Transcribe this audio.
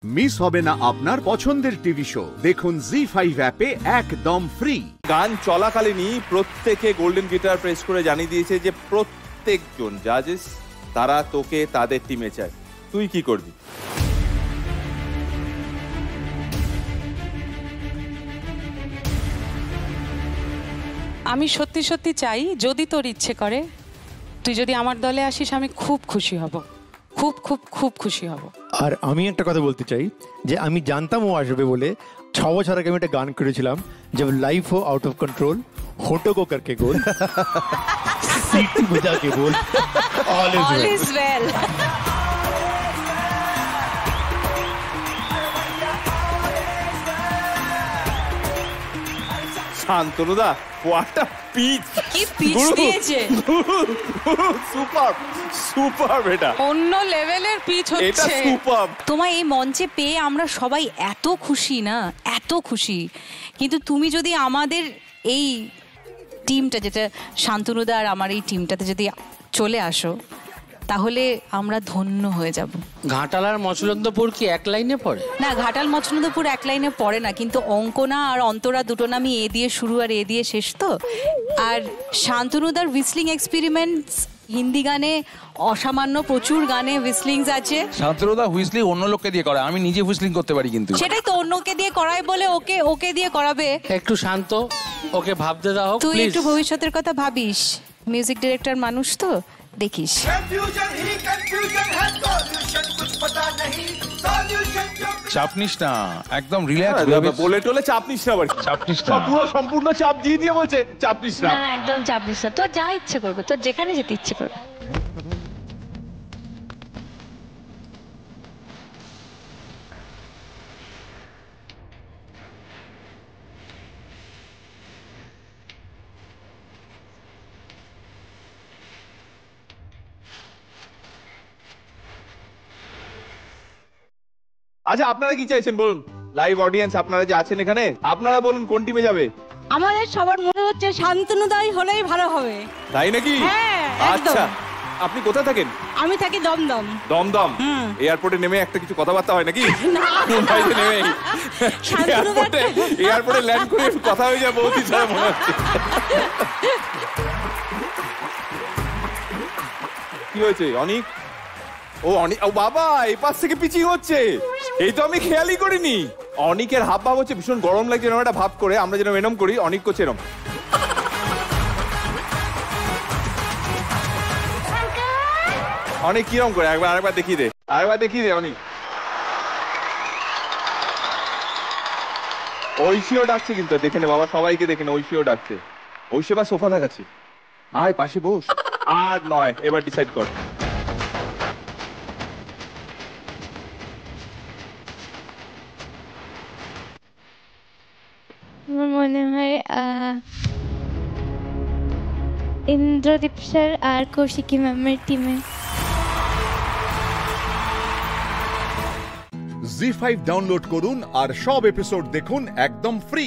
Miss হবে না আপনার পছন্দের টিভি শো, দেখুন জি5 অ্যাপে একদম ফ্রি। গান চলাকালীনই প্রত্যেকে গোল্ডেন গিটার প্রেস করে জানিয়ে দিয়েছে যে প্রত্যেকজন জাজেস তারা তোকে তাদের টিমে চায়। তুই কি করবি? আমি সত্যি সত্যি চাই, যদি তোর ইচ্ছে করে তুই যদি আমার দলে আসিস, আমি খুব খুশি হব, খুব খুব খুব খুশি হব। আর আমি একটা কথা বলতে চাই যে আমি জানতাম ও আসবে বলে 6 বছর আগে আমি একটা গান করেছিলাম, जब लाइफ हो आउट ऑफ कंट्रोल होठों को करके गोल सीटी बजा के बोल ऑल इज वेल। শান্তনুদা, হোয়াট আ পিচ! কি পিচ দিয়েছে! সুপার সুপার, এটা অন্য লেভেলের পিচ হচ্ছে, এটা সুপার। তোমায় এই মঞ্চে পেয়ে আমরা সবাই এত খুশি না, এত খুশি। কিন্তু তুমি যদি আমাদের এই টিমটা, যেটা শান্তনুদা আর আমার এই টিমটাতে যদি চলে আসো, তাহলে আমরা ধন্য হয়ে যাব। ঘাটাল আর মচলন্দপুর কি এক লাইনে পড়ে? না, ঘাটাল মচলন্দপুর এক লাইনে পড়ে না, কিন্তু অঙ্কনা আর অন্তরা দুটো নামই এ দিয়ে শুরু আর এ দিয়ে শেষ তো। আর শান্তনুদার হুইসলিং এক্সপেরিমেন্টস হিন্দি গানে অসামান্য, প্রচুর গানে হুইসলিংস আছে। শান্তনুদা হুইসলিং অন্য লোককে দিয়ে করায়, আমি নিজে হুইসলিং করতে পারি। কিন্তু সেটাই তো, অন্যকে দিয়ে করায় বলে ওকে দিয়ে করাবে। একটু শান্ত, ওকে ভাবতে দাও। তুই একটু ভবিষ্যতের কথা ভাবিস, মিউজিক ডিরেক্টর মানুষ তো, দেখিস। চাপ নিস না, একদম রিল্যাক্স বলে টলে চাপ নিস না, চাপ নিস না, সম্পূর্ণ চাপ দিয়ে বলছে চাপ নিস না। একদম চাপ নিস না, তোর যা ইচ্ছে করবে, তোর যেখানে যেতে ইচ্ছে করবে। আচ্ছা, আপনারা কি চাইছেন বলুন? লাইভ অডিয়েন্স আপনারা যে আছেন এখানে, আপনারা বলুন কোন টিমে যাবে? আমাদের সবার মনে হচ্ছে শান্তনুদাই হলেই ভালো হবে। তাই নাকি? আচ্ছা, আপনি কোথায় থাকেন? আমি থাকি দমদম। দমদম এয়ারপোর্টে নেমে একটা কিছু কথাবার্তা হয় নাকি? মুম্বাইতে নেমে এয়ারপোর্টে ল্যান্ড করে কথা হয়ে যায় বহুত ইচ্ছা মনে হচ্ছে। কি হয়েছে অনিক? ও অনিক, ও বাবা, এই পাশ থেকে পিচিং হচ্ছে, এই তো আমি খেয়ালই করিনি। অনিকের হাব ভাব হচ্ছে ভীষণ গরম লাগছে, এরকম একটা ভাব করে আমরা যেন এরম করি, অনিক করছে এরম। অনেক কিরম করে আরেকবার দেখিয়ে দে, অনেক। ঐশীও ডাকছে কিন্তু, দেখে নে বাবা, সবাইকে দেখে নে, ঐশীও ডাকছে। ঐশী বা সোফা দেখাচ্ছি, আয় পাশে বস। আর নয়, এবার ডিসাইড কর। আমার মনে হয় ইন্দ্রদীপ স্যার আর কৌশিকী ম্যামের টিমে। জি5 ডাউনলোড করুন আর সব এপিসোড দেখুন একদম ফ্রি।